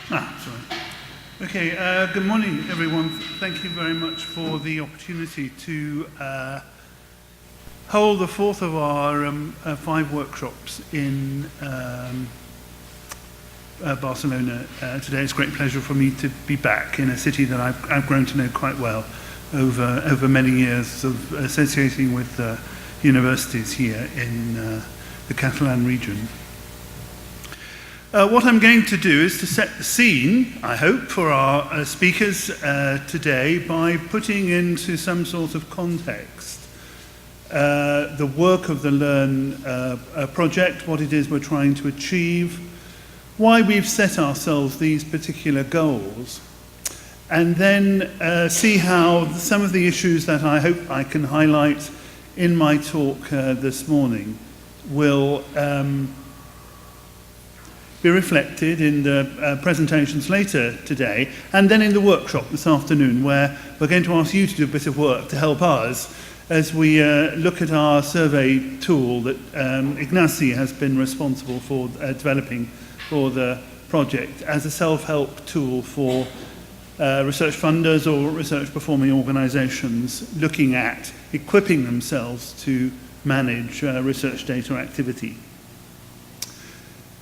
Sorry. Okay, good morning, everyone. Thank you very much for the opportunity to hold the fourth of our 5 workshops in Barcelona today. It's a great pleasure for me to be back in a city that I've grown to know quite well over many years of associating with universities here in the Catalan region. What I'm going to do is to set the scene, I hope, for our speakers today by putting into some sort of context the work of the LEARN project, what it is we're trying to achieve, why we've set ourselves these particular goals, and then see how some of the issues that I hope I can highlight in my talk this morning will be reflected in the presentations later today, and then in the workshop this afternoon, where we're going to ask you to do a bit of work to help us as we look at our survey tool that Ignacy has been responsible for developing for the project as a self-help tool for research funders or research performing organisations looking at equipping themselves to manage research data activity.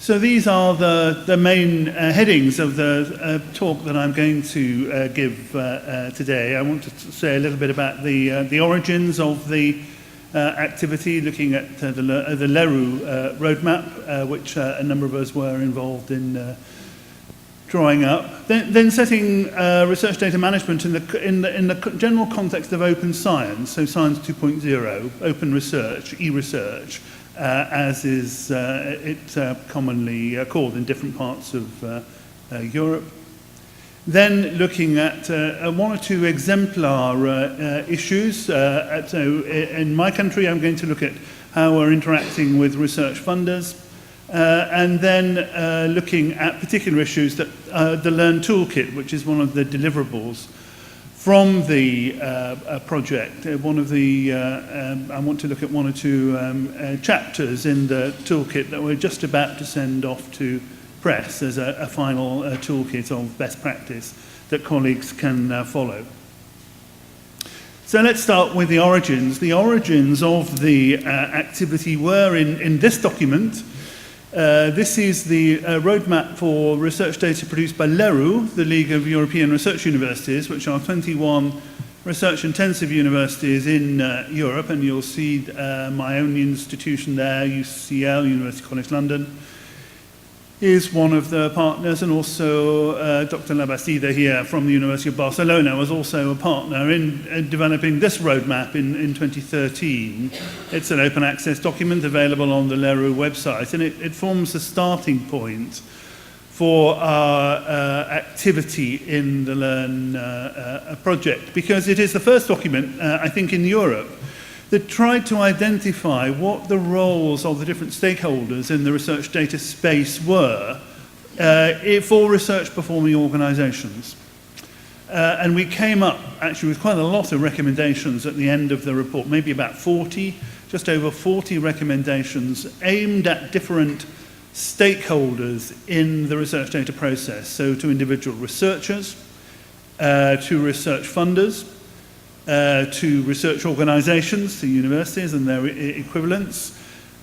So these are the main headings of the talk that I'm going to give today. I want to say a little bit about the origins of the activity, looking at the LERU roadmap, which a number of us were involved in drawing up. Then setting research data management in the general context of open science, so Science 2.0, open research, e-research, as is commonly called in different parts of Europe. Then looking at one or two exemplar issues. So in my country, I'm going to look at how we're interacting with research funders, and then looking at particular issues that the LEARN Tookit, which is one of the deliverables from the project. I want to look at one or two chapters in the toolkit that we're just about to send off to press as a final toolkit of best practice that colleagues can follow. So let's start with the origins. The origins of the activity were in this document. This is the roadmap for research data produced by LERU, the League of European Research Universities, which are 21 research-intensive universities in Europe, and you'll see my own institution there, UCL, University College London, is one of the partners, and also Dr. Labastida here from the University of Barcelona was also a partner in developing this roadmap in 2013. It's an open access document available on the LERU website, and it forms the starting point for our activity in the LEARN project, because it is the first document, I think, in Europe that tried to identify what the roles of the different stakeholders in the research data space were for research performing organisations. And we came up actually with quite a lot of recommendations at the end of the report, maybe about 40, just over 40 recommendations aimed at different stakeholders in the research data process. So to individual researchers, to research funders, to research organisations, to universities and their equivalents,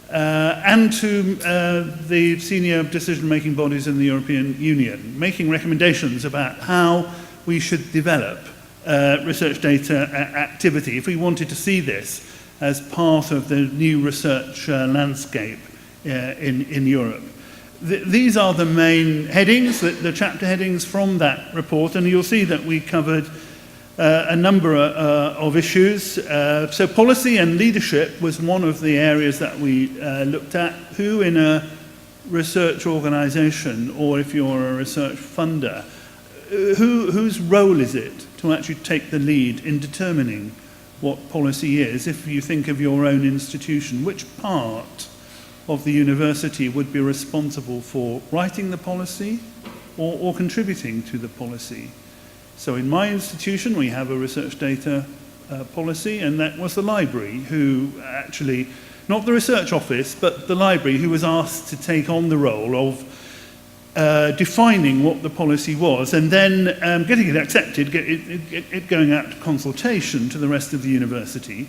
and to the senior decision-making bodies in the European Union, making recommendations about how we should develop research data activity if we wanted to see this as part of the new research landscape in Europe. These are the main headings, the chapter headings from that report, and you'll see that we covered a number of issues. So policy and leadership was one of the areas that we looked at. Who in a research organisation, or if you're a research funder, whose role is it to actually take the lead in determining what policy is? If you think of your own institution, which part of the university would be responsible for writing the policy or contributing to the policy? So in my institution, we have a research data policy, and that was the library who actually, not the research office, but the library who was asked to take on the role of defining what the policy was, and then getting it accepted, it going out to consultation to the rest of the university.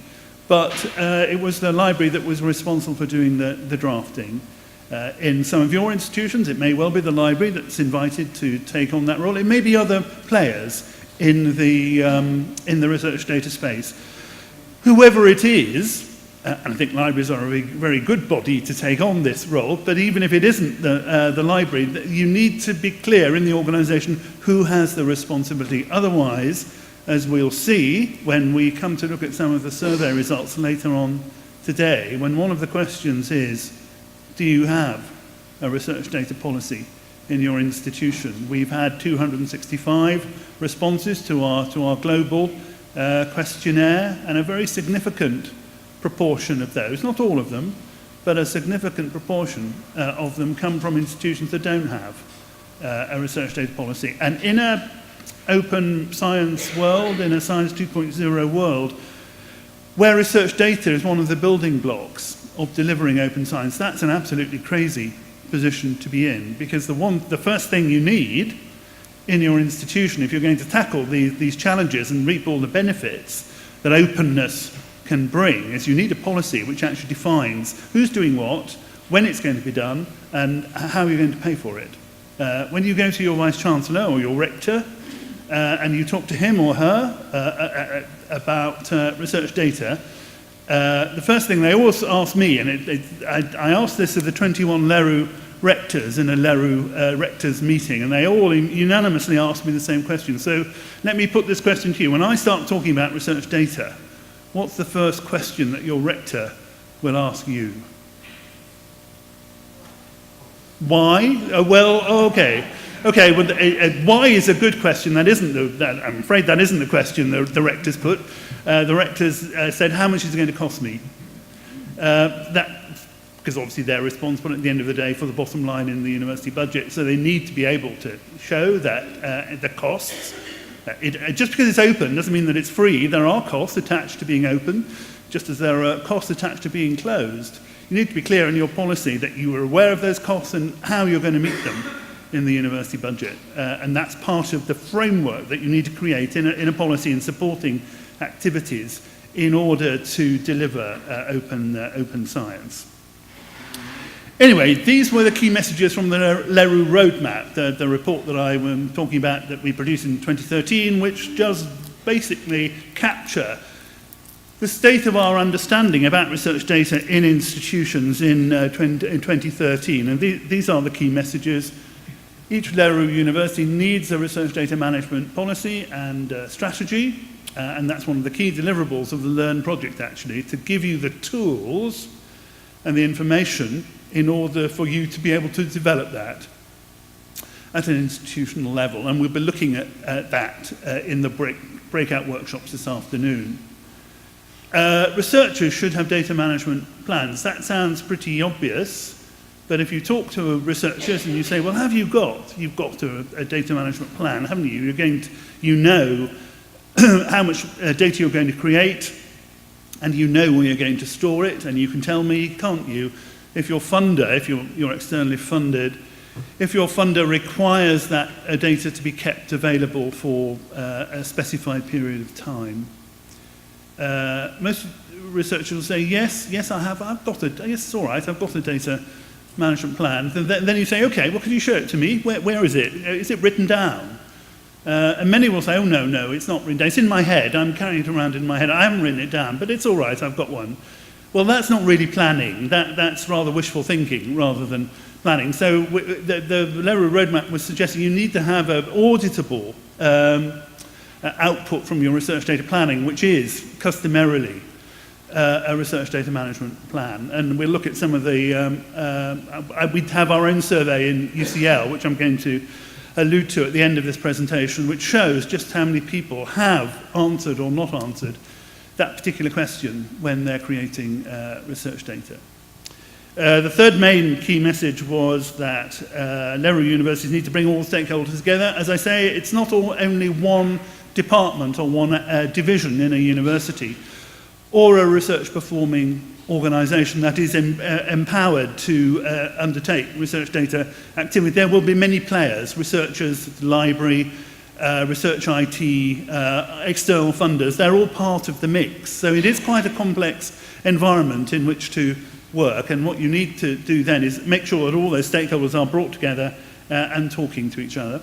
But it was the library that was responsible for doing the drafting. In some of your institutions, it may well be the library that's invited to take on that role. It may be other players in the research data space. Whoever it is, and I think libraries are a very good body to take on this role, but even if it isn't the library, you need to be clear in the organisation who has the responsibility. Otherwise, as we'll see when we come to look at some of the survey results later on today, when one of the questions is, do you have a research data policy in your institution? We've had 265 responses to our global questionnaire, and a very significant proportion of those, not all of them, but a significant proportion of them come from institutions that don't have a research data policy. And in an open science world, in a Science 2.0 world, where research data is one of the building blocks of delivering open science, that's an absolutely crazy position to be in, because the first thing you need in your institution, if you're going to tackle these challenges and reap all the benefits that openness can bring, is you need a policy which actually defines who's doing what, when it's going to be done, and how you're going to pay for it. When you go to your Vice-Chancellor or your Rector, and you talk to him or her about research data, the first thing they always ask me, and I asked this of the 21 LERU rectors in a LERU rectors meeting, and they all unanimously asked me the same question. So let me put this question to you. When I start talking about research data, what's the first question that your rector will ask you? Why? Okay. Okay, well, why is a good question. I'm afraid that isn't the question the rectors put. The rectors said, how much is it going to cost me? Because obviously they're responsible at the end of the day for the bottom line in the university budget, so they need to be able to show that the costs. Just because it's open doesn't mean that it's free. There are costs attached to being open, just as there are costs attached to being closed. You need to be clear in your policy that you are aware of those costs and how you're going to meet them in the university budget. And that's part of the framework that you need to create in a policy and supporting activities in order to deliver open science. Anyway, these were the key messages from the LERU roadmap, the report that I was talking about that we produced in 2013, which does basically capture the state of our understanding about research data in institutions in 2013. And these are the key messages. Each LERU university needs a research data management policy and strategy, and that's one of the key deliverables of the LEARN project, actually, to give you the tools and the information in order for you to be able to develop that at an institutional level. And we'll be looking at that in the breakout workshops this afternoon. Researchers should have data management plans. That sounds pretty obvious, but if you talk to researchers and you say, well, you've got a data management plan, haven't you? You know how much data you're going to create, and you know where you're going to store it, and you can tell me, can't you, if your funder, if you're externally funded, if your funder requires that data to be kept available for a specified period of time. Most researchers will say, yes, I have, yes, it's all right, I've got a data management plan. Then you say, okay, well, could you show it to me? Where is it? Is it written down? And many will say, oh, no, it's not written down. It's in my head. I'm carrying it around in my head. I haven't written it down, but it's all right, I've got one. Well, that's not really planning. That's rather wishful thinking rather than planning. So the LERU roadmap was suggesting you need to have an auditable output from your research data planning, which is customarily a research data management plan. And we'll look at some of the, we have our own survey in UCL, which I'm going to allude to at the end of this presentation, which shows just how many people have answered or not answered that particular question when they're creating research data. The third main key message was that LERU universities need to bring all stakeholders together. As I say, it's not only one department or one division in a university or a research performing organisation that is empowered to undertake research data activity. There will be many players, researchers, library, research IT, external funders. They're all part of the mix. So it is quite a complex environment in which to work, and what you need to do then is make sure that all those stakeholders are brought together and talking to each other.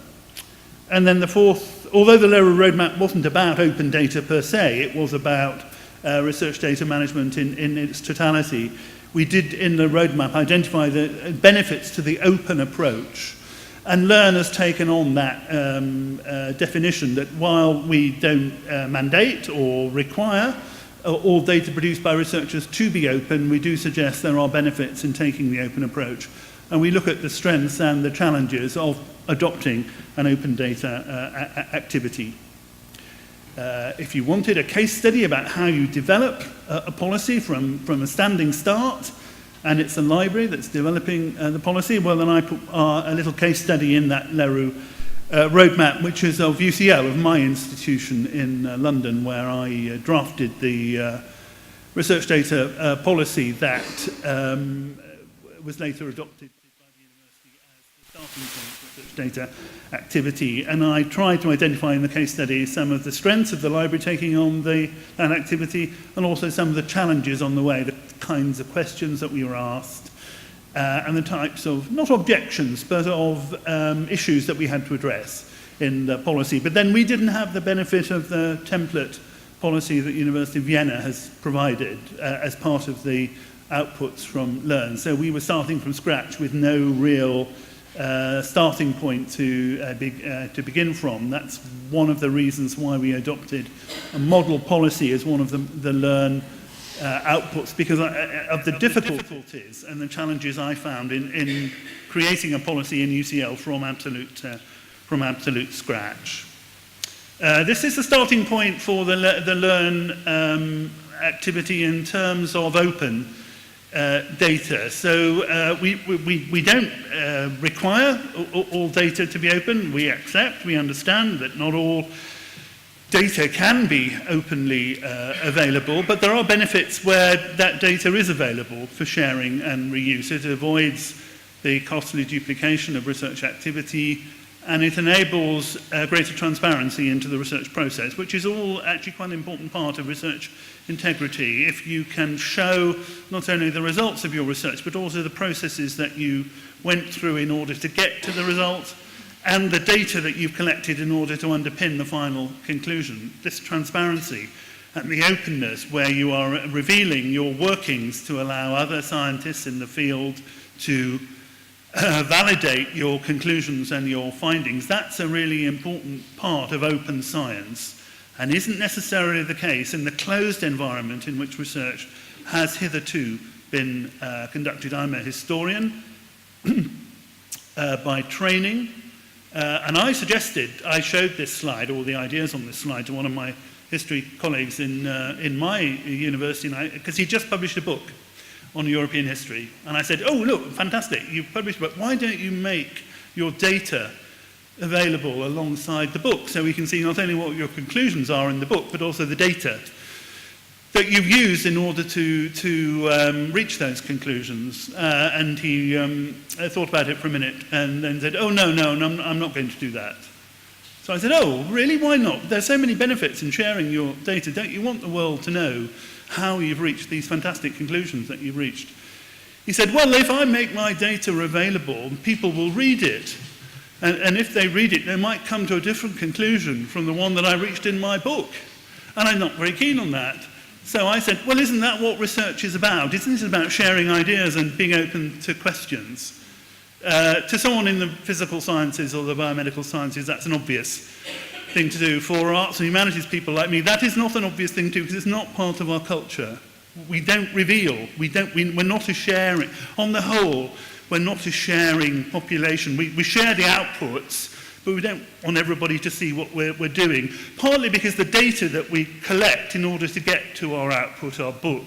And then the fourth, although the LERU roadmap wasn't about open data per se, it was about research data management in its totality, we did in the roadmap identify the benefits to the open approach. And LEARN has taken on that definition that while we don't mandate or require all data produced by researchers to be open, we do suggest there are benefits in taking the open approach. And we look at the strengths and the challenges of adopting an open data activity. If you wanted a case study about how you develop a policy from a standing start, and it's a library that's developing the policy, well, then I put a little case study in that LERU roadmap, which is of UCL, of my institution in London, where I drafted the research data policy that was later adopted by the university as the starting point for research data activity. And I tried to identify in the case study some of the strengths of the library taking on that activity, and also some of the challenges on the way, the kinds of questions that we were asked, and the types of, not objections, but of issues that we had to address in the policy. But then we didn't have the benefit of the template policy that University of Vienna has provided as part of the outputs from LEARN. So we were starting from scratch with no real starting point to begin from. That's one of the reasons why we adopted a model policy as one of the LEARN outputs, because of the difficulties and the challenges I found in creating a policy in UCL from absolute scratch. This is the starting point for the LEARN activity in terms of open data. So we don't require all data to be open. We accept, we understand that not all data can be openly available, but there are benefits where that data is available for sharing and reuse. It avoids the costly duplication of research activity, and it enables greater transparency into the research process, which is all actually quite an important part of research integrity. If you can show not only the results of your research, but also the processes that you went through in order to get to the result, and the data that you've collected in order to underpin the final conclusion. This transparency and the openness where you are revealing your workings to allow other scientists in the field to validate your conclusions and your findings, that's a really important part of open science, and isn't necessarily the case in the closed environment in which research has hitherto been conducted. I'm a historian by training, and I showed this slide, all the ideas on this slide, to one of my history colleagues in my university, because he just published a book on European history. And I said, oh, look, fantastic, you've published a book. Why don't you make your data available alongside the book so we can see not only what your conclusions are in the book, but also the data that you've used in order to reach those conclusions. And he thought about it for a minute and then said, oh, no, I'm not going to do that. So I said, oh, really? Why not? There's so many benefits in sharing your data. Don't you want the world to know how you've reached these fantastic conclusions that you've reached? He said, well, if I make my data available, people will read it. And if they read it, they might come to a different conclusion from the one that I reached in my book. And I'm not very keen on that. So I said, well, isn't that what research is about? Isn't it about sharing ideas and being open to questions? To someone in the physical sciences or the biomedical sciences, that's an obvious thing to do. For arts and humanities people like me, that is not an obvious thing to do because it's not part of our culture. We don't reveal. We're not a sharing. On the whole, we're not a sharing population. We share the outputs, but we don't want everybody to see what we're doing, partly because the data that we collect in order to get to our output, our book,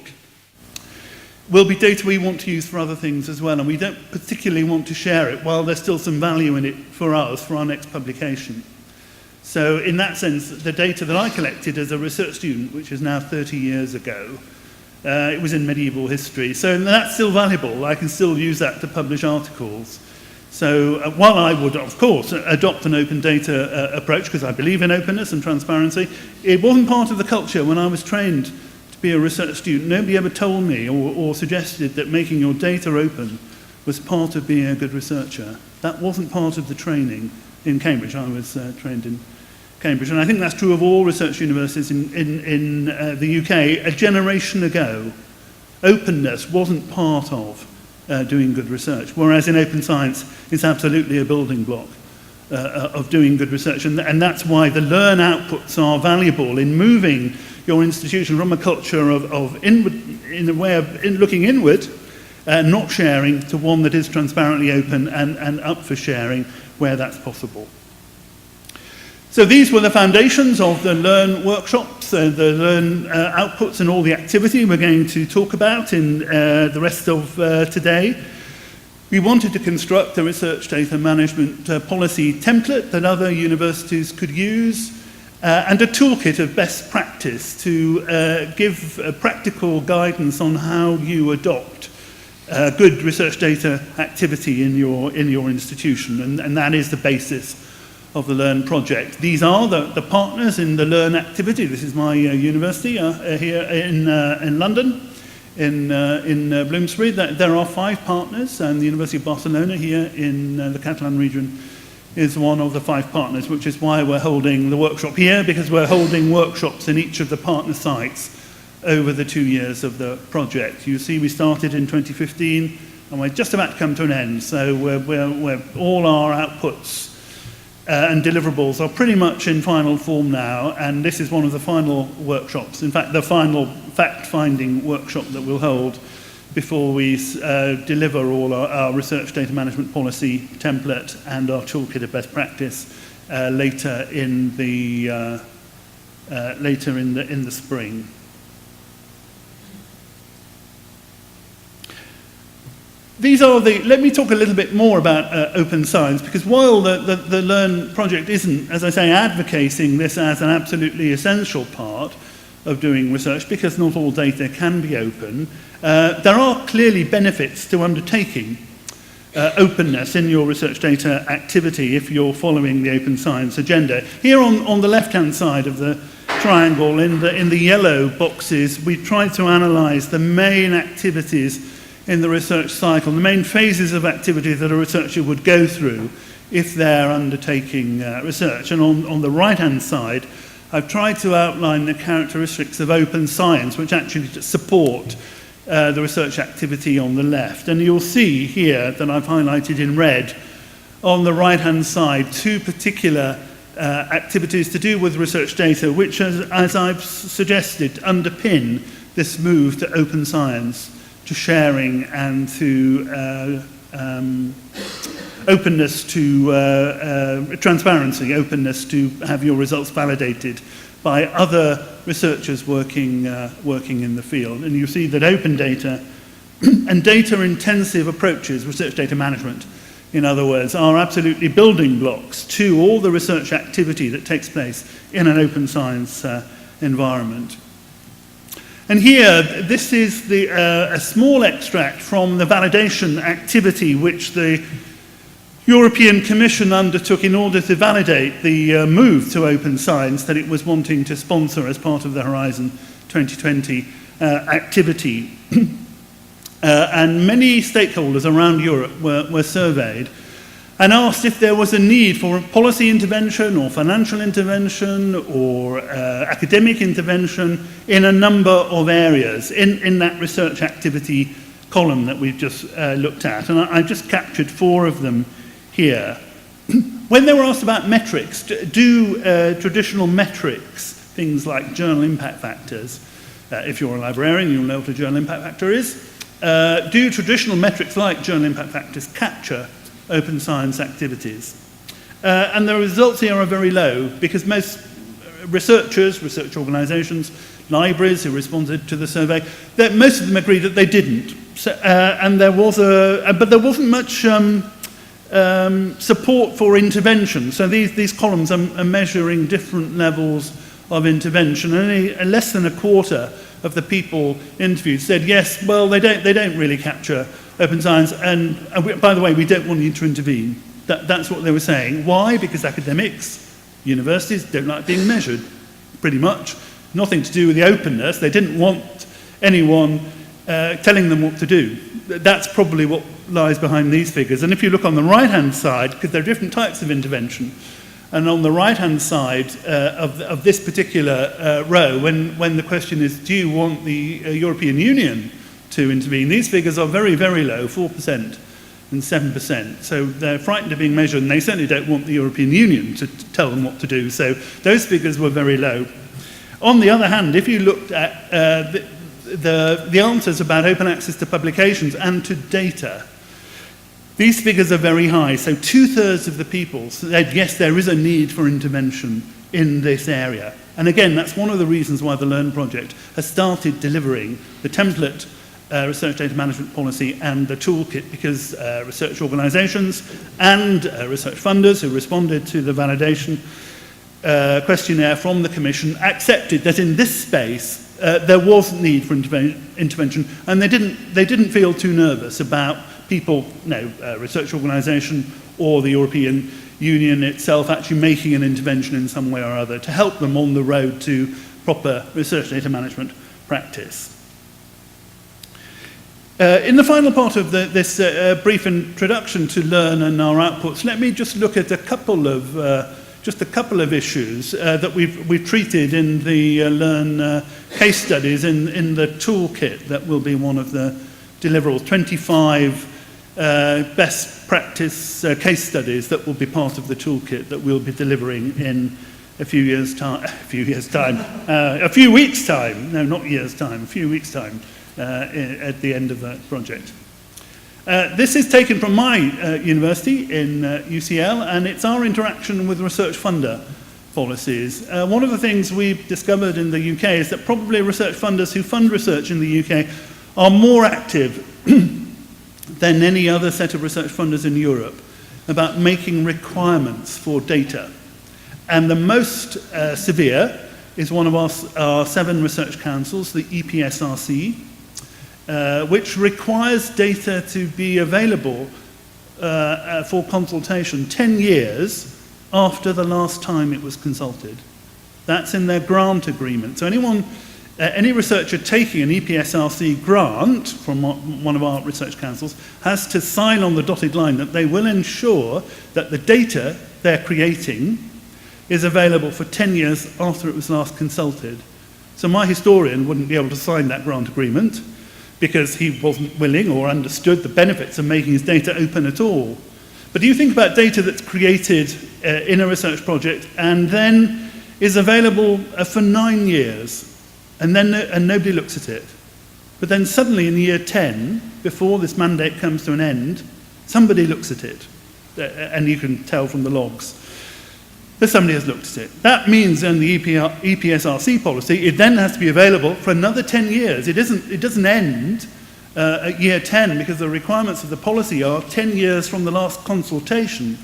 will be data we want to use for other things as well, and we don't particularly want to share it while there's still some value in it for us, for our next publication. So in that sense, the data that I collected as a research student, which is now 30 years ago, It was in medieval history. So that's still valuable. I can still use that to publish articles. So while I would, of course, adopt an open data approach, because I believe in openness and transparency, it wasn't part of the culture when I was trained to be a research student. Nobody ever told me or suggested that making your data open was part of being a good researcher. That wasn't part of the training in Cambridge. I was trained in Cambridge, and I think that's true of all research universities in the UK. A generation ago, openness wasn't part of doing good research, whereas in open science, it's absolutely a building block of doing good research, and that's why the LEARN outputs are valuable in moving your institution from a culture of inward, in a way of looking inward, not sharing, to one that is transparently open and up for sharing where that's possible. So these were the foundations of the LEARN workshops, the LEARN outputs and all the activity we're going to talk about in the rest of today. We wanted to construct a research data management policy template that other universities could use, and a toolkit of best practice to give practical guidance on how you adopt good research data activity in your institution, and that is the basis of the LEARN project. These are the partners in the LEARN activity. This is my university here in London, in Bloomsbury. There are 5 partners, and the University of Barcelona here in the Catalan region is one of the 5 partners, which is why we're holding the workshop here, because we're holding workshops in each of the partner sites over the 2 years of the project. You see, we started in 2015, and we're just about to come to an end. So we're all our outputs and deliverables are pretty much in final form now, and this is one of the final workshops, in fact the final fact-finding workshop that we'll hold before we deliver all our research data management policy template and our toolkit of best practice later in the spring. Let me talk a little bit more about open science, because while the LEARN project isn't, as I say, advocating this as an absolutely essential part of doing research, because not all data can be open, there are clearly benefits to undertaking openness in your research data activity if you're following the open science agenda. Here on the left-hand side of the triangle, in the yellow boxes, we tried to analyse the main activities in the research cycle, the main phases of activity that a researcher would go through if they're undertaking research. And on the right-hand side, I've tried to outline the characteristics of open science, which actually support the research activity on the left. And you'll see here that I've highlighted in red on the right-hand side 2 particular activities to do with research data, which, as I've suggested, underpin this move to open science, to sharing, and to openness, to transparency, openness to have your results validated by other researchers working in the field. And you see that open data and data-intensive approaches, research data management, in other words, are absolutely building blocks to all the research activity that takes place in an open science environment. And here, this is a small extract from the validation activity which the European Commission undertook in order to validate the move to open science that it was wanting to sponsor as part of the Horizon 2020 activity. And many stakeholders around Europe were surveyed and asked if there was a need for policy intervention or financial intervention or academic intervention in a number of areas in that research activity column that we've just looked at. And I just captured 4 of them here. When they were asked about metrics, do traditional metrics, things like journal impact factors, if you're a librarian, you'll know what a journal impact factor is, do traditional metrics like journal impact factors capture open science activities? And the results here are very low, because most researchers, research organisations, libraries who responded to the survey, most of them agreed that they didn't. So, and there was but there wasn't much support for intervention. So these columns are measuring different levels of intervention. Only less than a quarter of the people interviewed said, yes, well, they don't really capture open science, and by the way, we don't want you to intervene. That's what they were saying. Why? Because academics, universities, don't like being measured, pretty much. Nothing to do with the openness. They didn't want anyone telling them what to do. That's probably what lies behind these figures. And if you look on the right-hand side, because there are different types of intervention, and on the right-hand side of this particular row, when the question is, do you want the European Union to intervene, these figures are very, very low, 4% and 7%. So they're frightened of being measured, and they certainly don't want the European Union to tell them what to do. So those figures were very low. On the other hand, if you looked at the answers about open access to publications and to data, these figures are very high. So 2/3 of the people said, yes, there is a need for intervention in this area. And again, that's one of the reasons why the LEARN project has started delivering the template research data management policy and the toolkit, because research organisations and research funders who responded to the validation questionnaire from the Commission accepted that in this space there was need for intervention, and they didn't feel too nervous about people, research organisation or the European Union itself actually making an intervention in some way or other to help them on the road to proper research data management practice. In the final part of this brief introduction to LEARN and our outputs, let me just look at a couple of issues that we've treated in the LEARN case studies in the toolkit that will be one of the deliverables, 25 best practice case studies that will be part of the toolkit that we'll be delivering in a few weeks' time, no, not years' time, a few weeks' time at the end of the project. This is taken from my university in UCL, and it's our interaction with research funder policies. One of the things we've discovered in the UK is that probably research funders who fund research in the UK are more active than any other set of research funders in Europe about making requirements for data. And the most severe is one of our 7 research councils, the EPSRC, which requires data to be available for consultation 10 years after the last time it was consulted. That's in their grant agreement. So any researcher taking an EPSRC grant from one of our research councils has to sign on the dotted line that they will ensure that the data they're creating is available for 10 years after it was last consulted. So my historian wouldn't be able to sign that grant agreement because he wasn't willing or understood the benefits of making his data open at all. But do you think about data that's created in a research project and then is available for 9 years, and nobody looks at it? But then suddenly in year 10, before this mandate comes to an end, somebody looks at it, and you can tell from the logs that somebody has looked at it. That means in the EPSRC policy, it then has to be available for another 10 years. It doesn't end at year 10, because the requirements of the policy are 10 years from the last consultation,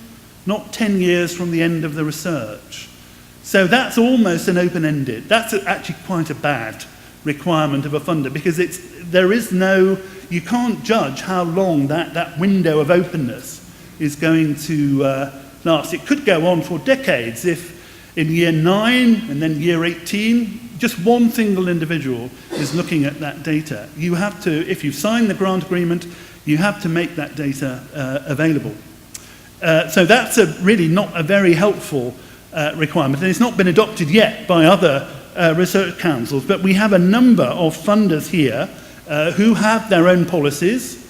not 10 years from the end of the research. So that's almost an open-ended. That's actually quite a bad requirement of a funder, because you can't judge how long that window of openness is going to last. It could go on for decades if in year 9 and then year 18, just one single individual is looking at that data. You have to, if you sign the grant agreement, you have to make that data available. So that's really not a very helpful requirement, and it's not been adopted yet by other research councils, but we have a number of funders here who have their own policies,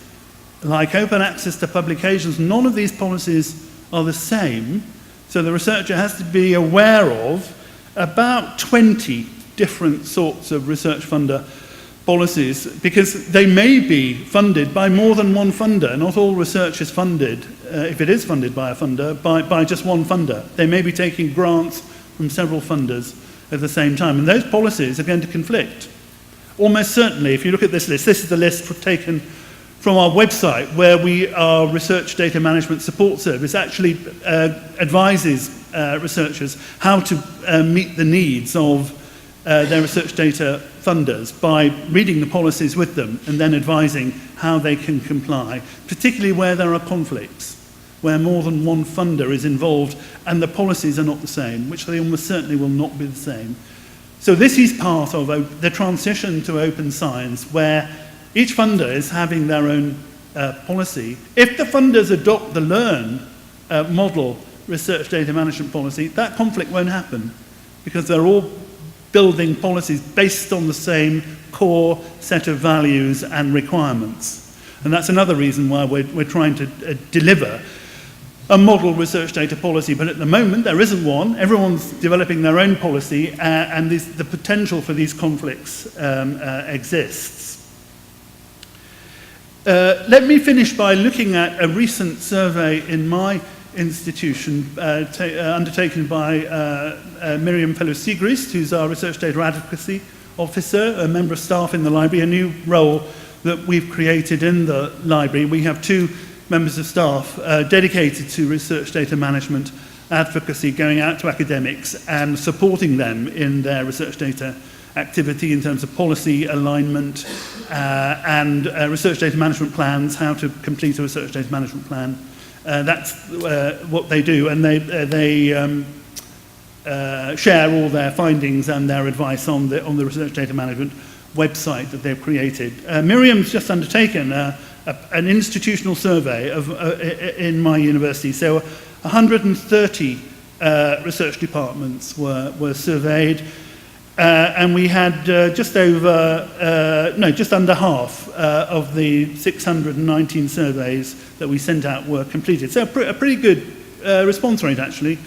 like open access to publications. None of these policies are the same, so the researcher has to be aware of about 20 different sorts of research funder policies, because they may be funded by more than one funder. Not all research is funded, if it is funded by a funder, by just one funder. They may be taking grants from several funders at the same time, and those policies are going to conflict. Almost certainly, if you look at this list, this is the list taken from our website, where our research data management support service actually advises researchers how to meet the needs of their research data funders by reading the policies with them and then advising how they can comply, particularly where there are conflicts, where more than one funder is involved and the policies are not the same, which they almost certainly will not be the same. So this is part of the transition to open science, where each funder is having their own policy. If the funders adopt the LEARN model research data management policy, that conflict won't happen, because they're all building policies based on the same core set of values and requirements. And that's another reason why we're trying to deliver a model research data policy. But at the moment, there isn't one. Everyone's developing their own policy, and the potential for these conflicts exists. Let me finish by looking at a recent survey in my institution undertaken by Miriam Fellow-Siegrist, who's our Research Data Advocacy Officer, a member of staff in the library, a new role that we've created in the library. We have 2 members of staff dedicated to research data management advocacy, going out to academics and supporting them in their research data activity in terms of policy alignment and research data management plans, how to complete a research data management plan. That's what they do, and they share all their findings and their advice on the research data management website that they've created. Miriam's just undertaken an institutional survey in my university. So 130 research departments were surveyed, and we had just under half of the 619 surveys that we sent out were completed. So a pretty good response rate, actually,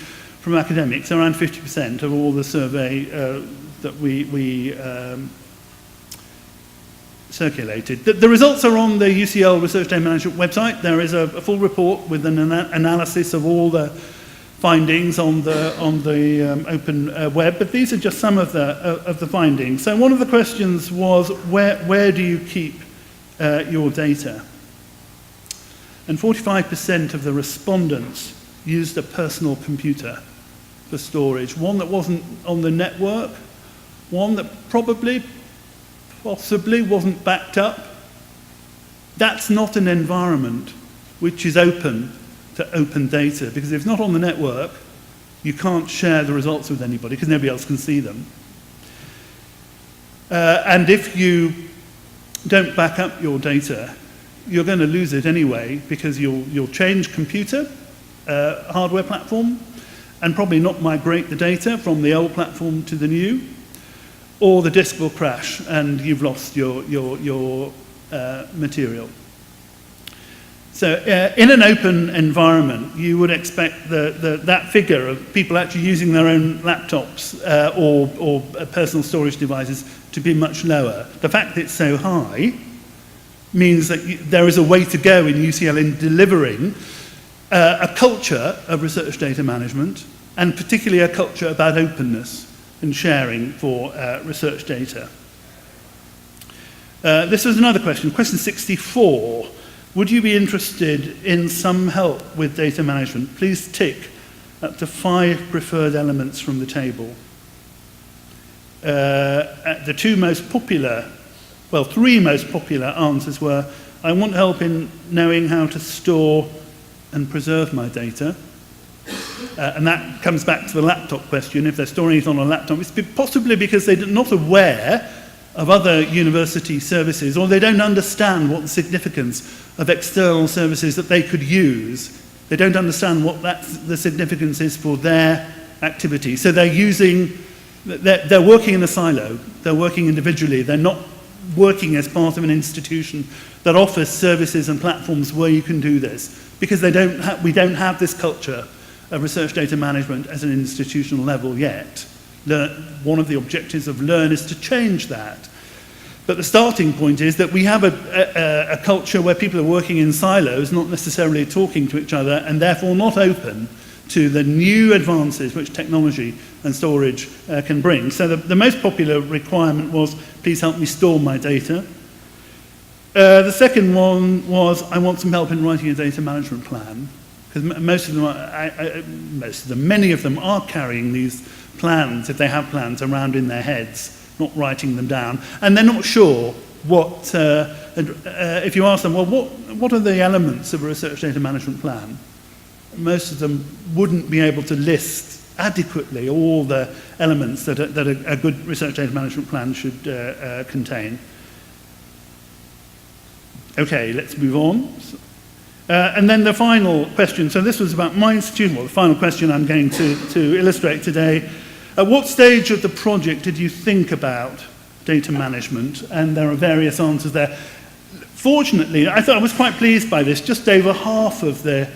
from academics, around 50% of all the survey that we circulated. The results are on the UCL Research Data Management website. There is a full report with an analysis of all the findings on the open web, but these are just some of the findings. So one of the questions was, where do you keep your data? And 45% of the respondents used a personal computer for storage, one that wasn't on the network, one that possibly wasn't backed up. That's not an environment which is open to open data, because if it's not on the network, you can't share the results with anybody because nobody else can see them. And if you don't back up your data, you're going to lose it anyway, because you'll change computer, hardware platform, and probably not migrate the data from the old platform to the new, or the disk will crash and you've lost your material. So in an open environment, you would expect that figure of people actually using their own laptops or personal storage devices to be much lower. The fact that it's so high means that there is a way to go in UCL in delivering a culture of research data management, and particularly a culture about openness and sharing for research data. This was another question, question 64. Would you be interested in some help with data management? Please tick up to 5 preferred elements from the table. The 3 most popular answers were, I want help in knowing how to store and preserve my data. And that comes back to the laptop question. If they're storing it on a laptop, it's possibly because they're not aware of other university services, or they don't understand what the significance of external services that they could use. They don't understand what the significance is for their activity. So they're working in a silo. They're working individually. They're not working as part of an institution that offers services and platforms where you can do this, because we don't have this culture of research data management at an institutional level yet. One of the objectives of LEARN is to change that. But the starting point is that we have a culture where people are working in silos, not necessarily talking to each other, and therefore not open to the new advances which technology and storage can bring. So the most popular requirement was, please help me store my data. The second one was, I want some help in writing a data management plan. because many of them are carrying these plans, if they have plans, around in their heads, not writing them down, and they're not sure what, if you ask them, well, what are the elements of a research data management plan? Most of them wouldn't be able to list adequately all the elements that a good research data management plan should contain. Okay, let's move on. And then the final question, so this was about my institution, well, the final question I'm going to illustrate today. At what stage of the project did you think about data management? And there are various answers there. Fortunately, I was quite pleased by this. Just over half of the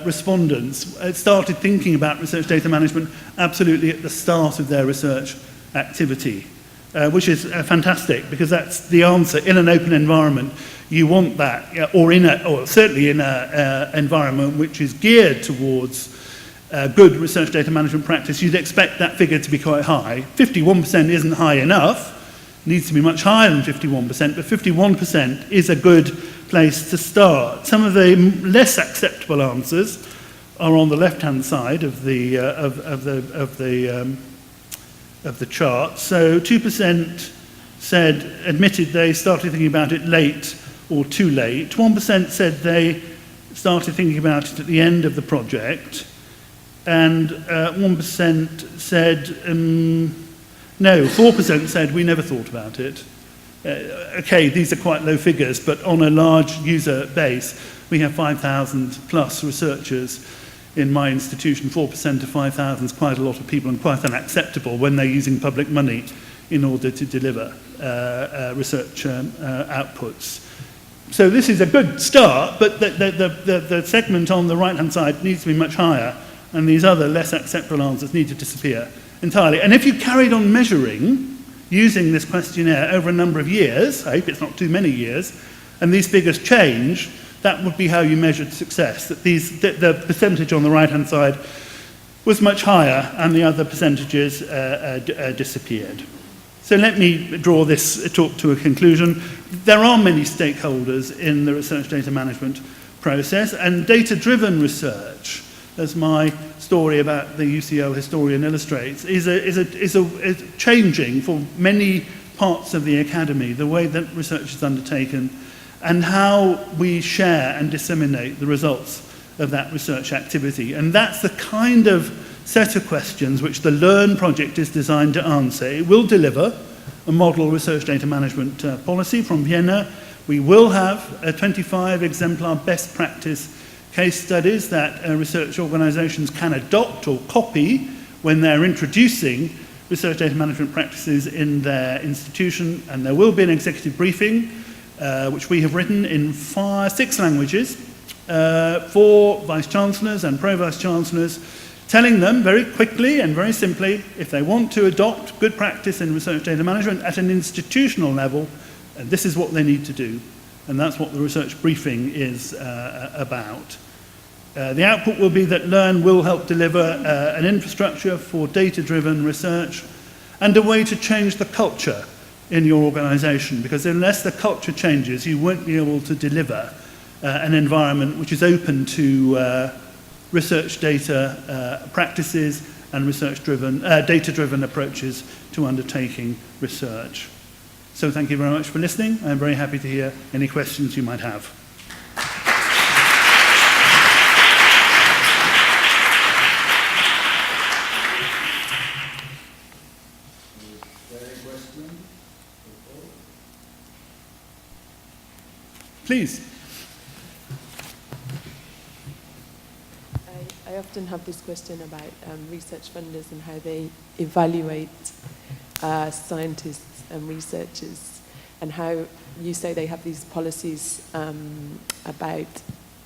respondents started thinking about research data management absolutely at the start of their research activity, which is fantastic, because that's the answer. In an open environment, you want that, or certainly in an environment which is geared towards good research data management practice, you'd expect that figure to be quite high. 51% isn't high enough, needs to be much higher than 51%, but 51% is a good place to start. Some of the less acceptable answers are on the left-hand side of the chart. So 2% admitted they started thinking about it late or too late. 1% said they started thinking about it at the end of the project, and 1% said no. 4% said we never thought about it. Okay, these are quite low figures, but on a large user base, we have 5,000 plus researchers in my institution. 4% of 5,000 is quite a lot of people, and quite unacceptable when they're using public money in order to deliver research outputs. So this is a good start, but the segment on the right-hand side needs to be much higher, and these other less acceptable answers need to disappear entirely. And if you carried on measuring using this questionnaire over a number of years, I hope it's not too many years, and these figures change, that would be how you measured success, that the percentage on the right-hand side was much higher and the other percentages disappeared. So let me draw this talk to a conclusion. There are many stakeholders in the research data management process, and data-driven research, as my story about the UCL historian illustrates, is changing for many parts of the academy, the way that research is undertaken, and how we share and disseminate the results of that research activity. And that's the kind of set of questions which the LEARN project is designed to answer. It will deliver a model research data management policy from Vienna. We will have 25 exemplar best practice case studies that research organizations can adopt or copy when they're introducing research data management practices in their institution. And there will be an executive briefing, which we have written in 6 languages for vice-chancellors and pro-vice-chancellors, telling them very quickly and very simply, if they want to adopt good practice in research data management at an institutional level, this is what they need to do. And that's what the research briefing is about. The output will be that LEARN will help deliver an infrastructure for data-driven research and a way to change the culture in your organization, because unless the culture changes, you won't be able to deliver an environment which is open to research data practices and research-driven, data-driven approaches to undertaking research. So thank you very much for listening. I'm very happy to hear any questions you might have. Please. I often have this question about research funders and how they evaluate scientists and researchers, and how you say they have these policies about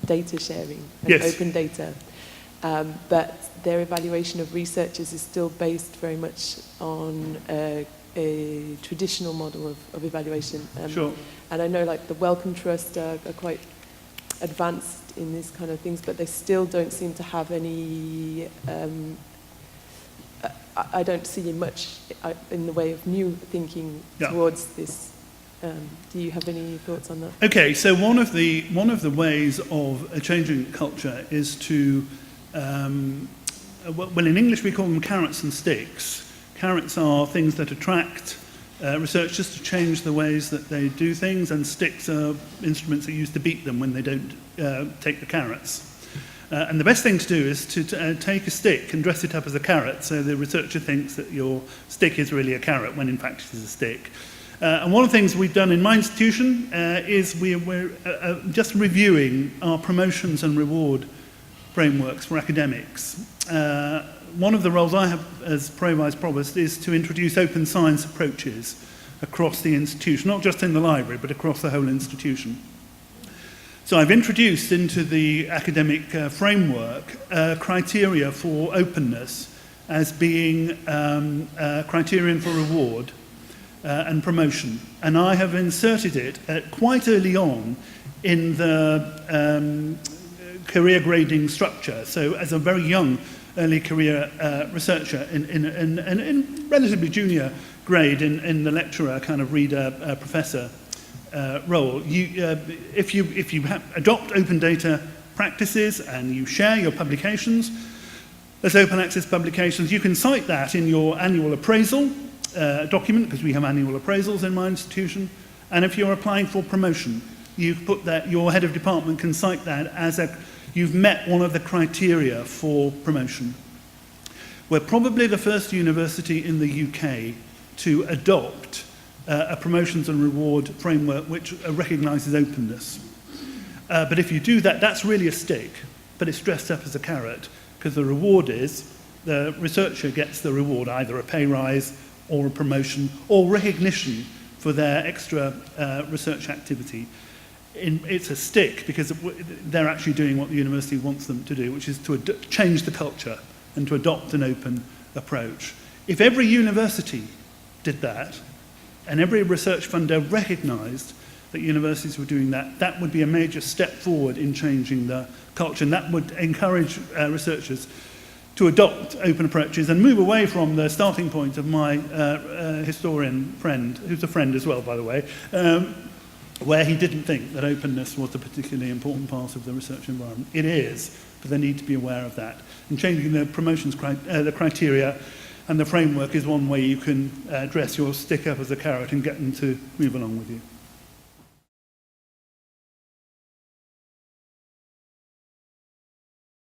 data sharing and yes. open data, but their evaluation of researchers is still based very much on a traditional model of evaluation. Sure. And I know like the Wellcome Trust are quite advanced in these kind of things, but they still don't seem to have any, I don't see much in the way of new thinking towards this Do you have any thoughts on that? Okay, so one of the ways of changing culture is to, well, in English we call them carrots and sticks. Carrots are things that attract researchers to change the ways that they do things, and sticks are instruments that are used to beat them when they don't take the carrots. And the best thing to do is to take a stick and dress it up as a carrot, so the researcher thinks that your stick is really a carrot when in fact it is a stick. And one of the things we've done in my institution is we're just reviewing our promotions and reward frameworks for academics. One of the roles I have as Vice-Provost is to introduce open science approaches across the institution, not just in the library, but across the whole institution. So I've introduced into the academic framework criteria for openness as being a criterion for reward and promotion. And I have inserted it quite early on in the career grading structure. So as a very young early career researcher in relatively junior grade in the lecturer kind of reader professor role, if you adopt open data practices and you share your publications as open access publications, you can cite that in your annual appraisal document, because we have annual appraisals in my institution. And if you're applying for promotion, you put that, your head of department can cite that as you've met one of the criteria for promotion. We're probably the first university in the UK to adopt a promotions and reward framework which recognises openness. But if you do that, that's really a stick, but it's dressed up as a carrot, because the reward is the researcher gets the reward, either a pay rise or a promotion or recognition for their extra research activity. It's a stick because they're actually doing what the university wants them to do, which is to change the culture and to adopt an open approach. If every university did that, and every research funder recognised that universities were doing that, that would be a major step forward in changing the culture, and that would encourage researchers to adopt open approaches and move away from the starting point of my historian friend, who's a friend as well, by the way, where he didn't think that openness was a particularly important part of the research environment. It is, but they need to be aware of that. And changing the promotions the criteria and the framework is one way you can dress your stick up as a carrot and get them to move along with you.